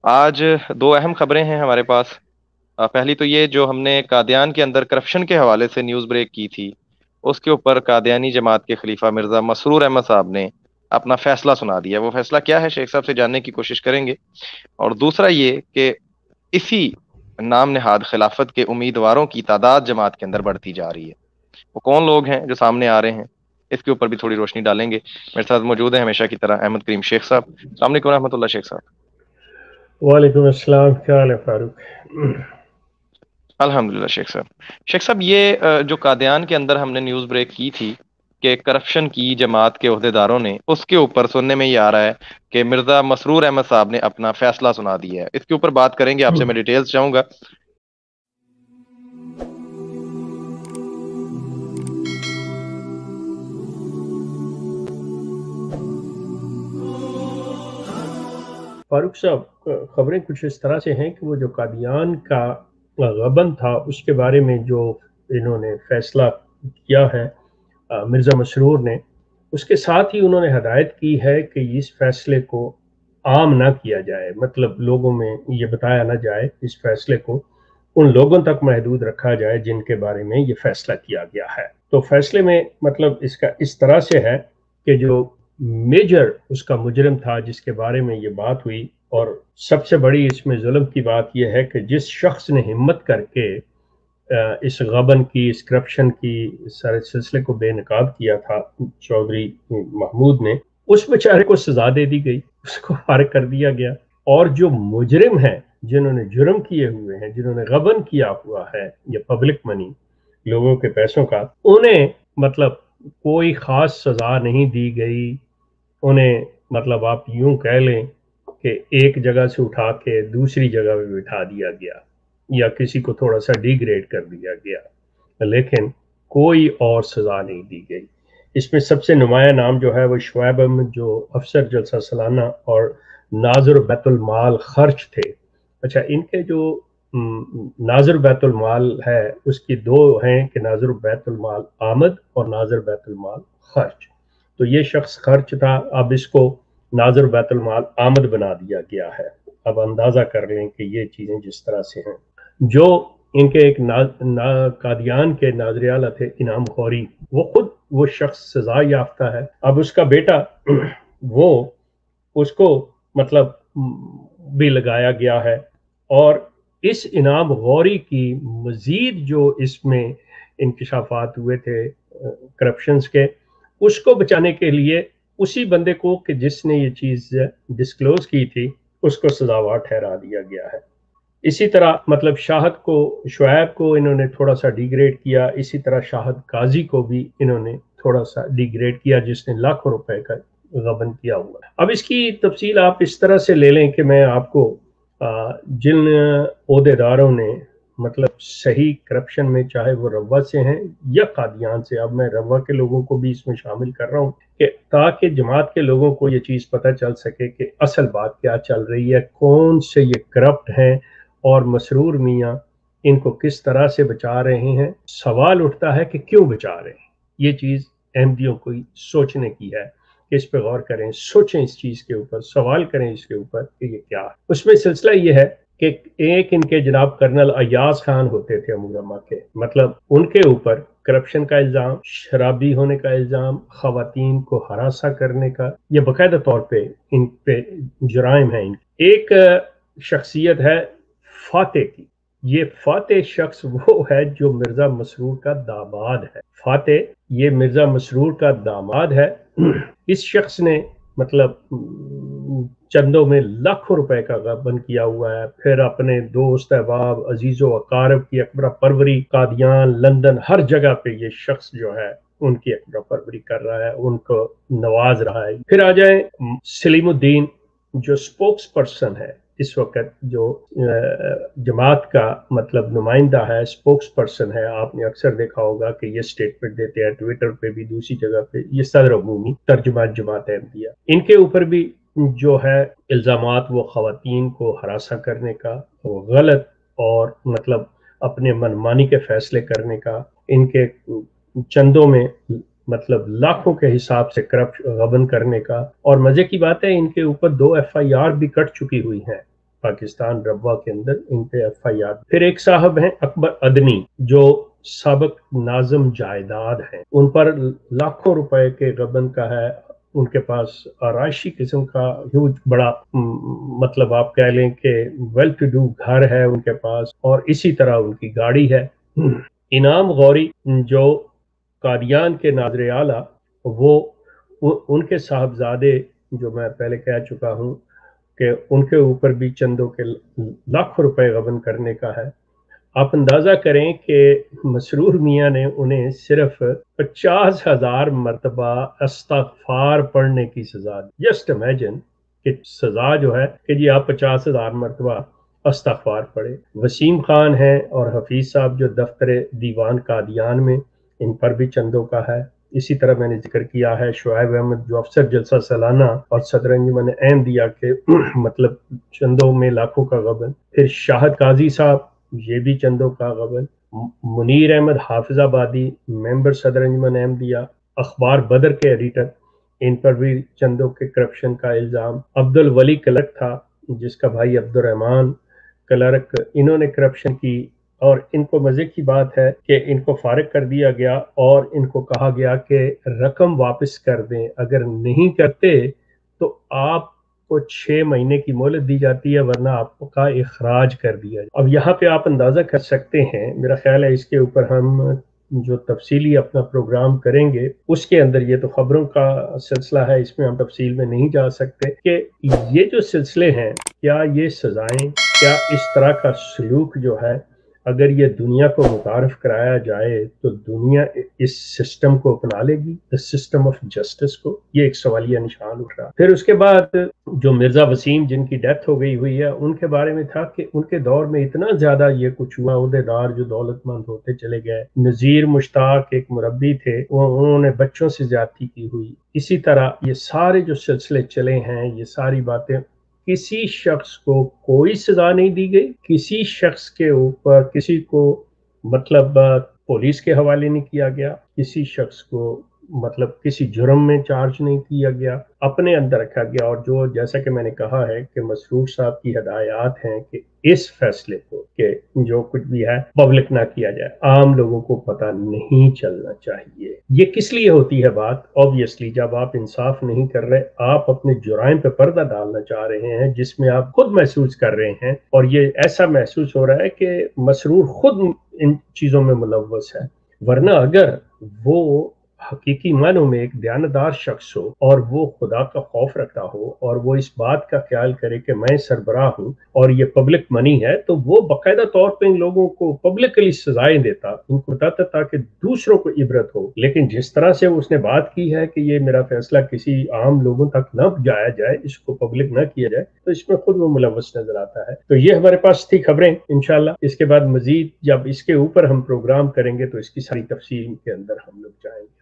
आज दो अहम खबरें हैं हमारे पास। पहली तो ये जो हमने कादियान के अंदर करप्शन के हवाले से न्यूज़ ब्रेक की थी, उसके ऊपर कादियानी जमात के खलीफा मिर्ज़ा मसरूर अहमद साहब ने अपना फैसला सुना दिया। वो फैसला क्या है, शेख साहब से जानने की कोशिश करेंगे। और दूसरा ये कि इसी नाम नहाद खिलाफत के उम्मीदवारों की तादाद जमात के अंदर बढ़ती जा रही है। वो कौन लोग हैं जो सामने आ रहे हैं, इसके ऊपर भी थोड़ी रोशनी डालेंगे। मेरे साथ मौजूद है हमेशा की तरह अहमद करीम शेख साहब। अस्सलाम वालेकुम रहमतुल्लाह शेख साहब। वालेकुम अस्सलाम, क्या हाल है फारूक? अल्हम्दुलिल्लाह शेख साहब। शेख साहब, ये जो कादियान के अंदर हमने न्यूज़ ब्रेक की थी कि करप्शन की जमात के ओहदेदारों ने, उसके ऊपर सुनने में ये आ रहा है कि मिर्ज़ा मसरूर अहमद साहब ने अपना फैसला सुना दिया है। इसके ऊपर बात करेंगे, आपसे मैं डिटेल्स चाहूंगा। फारूक साहब, खबरें कुछ इस तरह से हैं कि वो जो कादियान का गबन था उसके बारे में जो इन्होंने फैसला किया है, मिर्ज़ा मसरूर ने, उसके साथ ही उन्होंने हदायत की है कि इस फैसले को आम ना किया जाए, मतलब लोगों में ये बताया ना जाए, इस फैसले को उन लोगों तक महदूद रखा जाए जिनके बारे में ये फैसला किया गया है। तो फैसले में मतलब इसका इस तरह से है कि जो मेजर उसका मुजरिम था जिसके बारे में ये बात हुई, और सबसे बड़ी इसमें जुल्म की बात यह है कि जिस शख्स ने हिम्मत करके इस गबन की, इस करप्शन की, इस सारे सिलसिले को बेनकाब किया था, चौधरी महमूद ने, उस बेचारे को सजा दे दी गई, उसको फारिग कर दिया गया। और जो मुजरिम हैं, जिन्होंने जुर्म किए हुए हैं, जिन्होंने गबन किया हुआ है, ये पब्लिक मनी, लोगों के पैसों का, उन्हें मतलब कोई खास सजा नहीं दी गई। उन्हें मतलब आप यूं कह लें कि एक जगह से उठा के दूसरी जगह पे बिठा दिया गया, या किसी को थोड़ा सा डिग्रेड कर दिया गया, लेकिन कोई और सजा नहीं दी गई। इसमें सबसे नुमाया नाम जो है वो शुएब अहमद, जो अफसर जलसा सालाना और नाज़िर बैतुल माल खर्च थे। अच्छा, इनके जो नाज़िर बैतुल माल है, उसकी दो हैं कि नाज़िर बैतुल माल आमद और नाज़िर बैतुल माल खर्च। तो ये शख्स खर्च था, अब इसको नाज़िर बैतुल माल आमद बना दिया गया है। अब अंदाजा कर लें कि ये चीज़ें जिस तरह से हैं। जो इनके एक कादियान के नाज़िर आला थे, इनाम गौरी, वो खुद वो शख्स सजा याफ्ता है। अब उसका बेटा वो, उसको मतलब भी लगाया गया है। और इस इनाम गौरी की मजीद जो इसमें इंकशाफात हुए थे करप्शंस के, उसको बचाने के लिए उसी बंदे को कि जिसने ये चीज़ डिस्क्लोज की थी, उसको सजावार ठहरा दिया गया है। इसी तरह मतलब शाहद को, शुएब को इन्होंने थोड़ा सा डिग्रेड किया। इसी तरह शाहद काजी को भी इन्होंने थोड़ा सा डिग्रेड किया, जिसने लाखों रुपए का गबन किया हुआ है। अब इसकी तफसील आप इस तरह से ले लें कि मैं आपको जिन ओहदेदारों ने मतलब सही करप्शन में, चाहे वो रवा से हैं या कादियान से, अब मैं रवा के लोगों को भी इसमें शामिल कर रहा हूँ कि ताकि जमात के लोगों को ये चीज़ पता चल सके कि असल बात क्या चल रही है, कौन से ये करप्ट हैं और मसरूर मियाँ इनको किस तरह से बचा रहे हैं। सवाल उठता है कि क्यों बचा रहे हैं। ये चीज़ अहमदियों को सोचने की है कि इस पे गौर करें, सोचें इस चीज़ के ऊपर, सवाल करें इसके ऊपर कि ये क्या है। उसमें सिलसिला ये है कि एक इनके जनाब कर्नल अयाज खान होते थे अमूरमा के, मतलब उनके ऊपर करप्शन का इल्ज़ाम, शराबी होने का इल्ज़ाम, खवातीन को हरासा करने का, ये बाकायदा तौर पे इन पे जुराइम है। एक शख्सियत है फातेह की। ये फातेह शख्स वो है जो मिर्जा मसरूर का दामाद है। फातेह ये मिर्जा मसरूर का दामाद है। इस शख्स ने मतलब चंदों में लाखों रुपए का गबन किया हुआ है। फिर अपने दोस्त अहबाब, अजीजों अकारब की अकबरा परवरी, कादियान, लंदन, हर जगह पे ये शख्स जो है उनकी अकबरा परवरी कर रहा है, उनको नवाज रहा है। फिर आ जाए सलीमुद्दीन, जो स्पोक्स पर्सन है इस वक्त, जो जमात का मतलब नुमाइंदा है, स्पोक्स पर्सन है। आपने अक्सर देखा होगा कि ये स्टेटमेंट देते हैं ट्विटर पे भी, दूसरी जगह पे, ये सदर अमूमी तर्जुमान जमात अहमदिया। इनके ऊपर भी जो है इल्ज़ामात, वो खवातीन को हरासा करने का, वो गलत और मतलब अपने मनमानी के फैसले करने का, इनके चंदों में मतलब लाखों के हिसाब से करप्ट गबन करने का। और मजे की बात है, इनके ऊपर 2 FIR भी कट चुकी हुई हैं। पाकिस्तान रब्वा के अंदर इन पे FIR। फिर एक साहब हैं अकबर अदनी, जो साबिक नाज़िम जायदाद हैं, उन पर लाखों रुपए के गबन का है। उनके पास आराइशी किस्म का ह्यूज बड़ा मतलब आप कह लें कि वेल टू डू घर है उनके पास, और इसी तरह उनकी गाड़ी है। इनाम गौरी जो कादियान के नाज़िर आला, वो उनके साहबजादे जो मैं पहले कह चुका हूँ कि उनके ऊपर भी चंदों के लाखों रुपए गबन करने का है। आप अंदाजा करें कि मसरूर मियाँ ने उन्हें सिर्फ 50,000 मरतबा अस्तगफार पढ़ने की सजा दी। जस्ट इमेजिन कि सजा जो है कि जी आप 50,000 मरतबा अस्तगफार पढ़े। वसीम खान हैं और हफीज साहब जो दफ्तर दीवान कादियान में, इन पर भी चंदों का है। इसी तरह मैंने जिक्र किया है शुआइब अहमद जो अफसर जलसा सालाना और सदर अंजुमन अहमदिया के मतलब चंदों में लाखों का गबन। फिर शाहद काजी साहब, ये भी चंदों का गबन। मुनीर अहमद हाफिजाबादी, मेंबर सदर अंजुमन अहमदिया, अखबार बदर के एडिटर, इन पर भी चंदों के करप्शन का इल्ज़ाम। अब्दुल वली क्लर्क था जिसका भाई अब्दुर्रहमान क्लर्क, इन्होंने करप्शन की, और इनको मजे की बात है कि इनको फारिग कर दिया गया और इनको कहा गया कि रकम वापस कर दें, अगर नहीं करते तो आपको 6 महीने की मोहलत दी जाती है, वरना आपका इखराज कर दिया जाए। अब यहाँ पे आप अंदाजा कर सकते हैं, मेरा ख्याल है इसके ऊपर हम जो तफसीली अपना प्रोग्राम करेंगे उसके अंदर, ये तो खबरों का सिलसिला है, इसमें हम तफसील में नहीं जा सकते, कि ये जो सिलसिले हैं, क्या ये सजाएं, क्या इस तरह का सलूक जो है अगर ये दुनिया को मुतारफ कराया जाए तो दुनिया इस सिस्टम को अपना लेगी, द सिस्टम ऑफ जस्टिस को? ये एक सवालिया निशान उठ रहा। फिर उसके बाद जो मिर्जा वसीम जिनकी डेथ हो गई हुई है, उनके बारे में था कि उनके दौर में इतना ज्यादा ये कुछ हुआ, उहदेदार जो दौलतमंद होते चले गए। नजीर मुश्ताक एक मुरब्बी थे, उन्होंने बच्चों से ज्यादती की हुई। इसी तरह ये सारे जो सिलसिले चले हैं, ये सारी बातें, किसी शख्स को कोई सजा नहीं दी गई, किसी शख्स के ऊपर किसी को मतलब पुलिस के हवाले नहीं किया गया, किसी शख्स को मतलब किसी जुर्म में चार्ज नहीं किया गया, अपने अंदर रखा गया। और जो जैसा कि मैंने कहा है कि मसरूर साहब की हदायत हैं कि इस फैसले को कि जो कुछ भी है पब्लिक ना किया जाए, आम लोगों को पता नहीं चलना चाहिए। ये किस लिए होती है बात? ऑब्वियसली जब आप इंसाफ नहीं कर रहे, आप अपने जुराइम पे पर्दा डालना चाह रहे हैं जिसमें आप खुद महसूस कर रहे हैं, और ये ऐसा महसूस हो रहा है कि मसरूर खुद इन चीजों में मुलव्वस है। वरना अगर वो हकीकी मानों में एक दयानतदार शख्स हो और वो खुदा का खौफ रखता हो और वो इस बात का ख्याल करे कि मैं सरबराह हूँ और ये पब्लिक मनी है, तो वो बाकायदा तौर पे इन लोगों को पब्लिकली सजाएं देता, इनको बताता ताकि दूसरों को इबरत हो। लेकिन जिस तरह से उसने बात की है कि ये मेरा फैसला किसी आम लोगों तक न पहुंचाया जाए, इसको पब्लिक न किया जाए, तो इसमें खुद वो मुलव्वस नजर आता है। तो ये हमारे पास थी खबरें। इंशाल्लाह इसके बाद मजीद जब इसके ऊपर हम प्रोग्राम करेंगे तो इसकी सारी तफसील के अंदर हम लोग जाएंगे।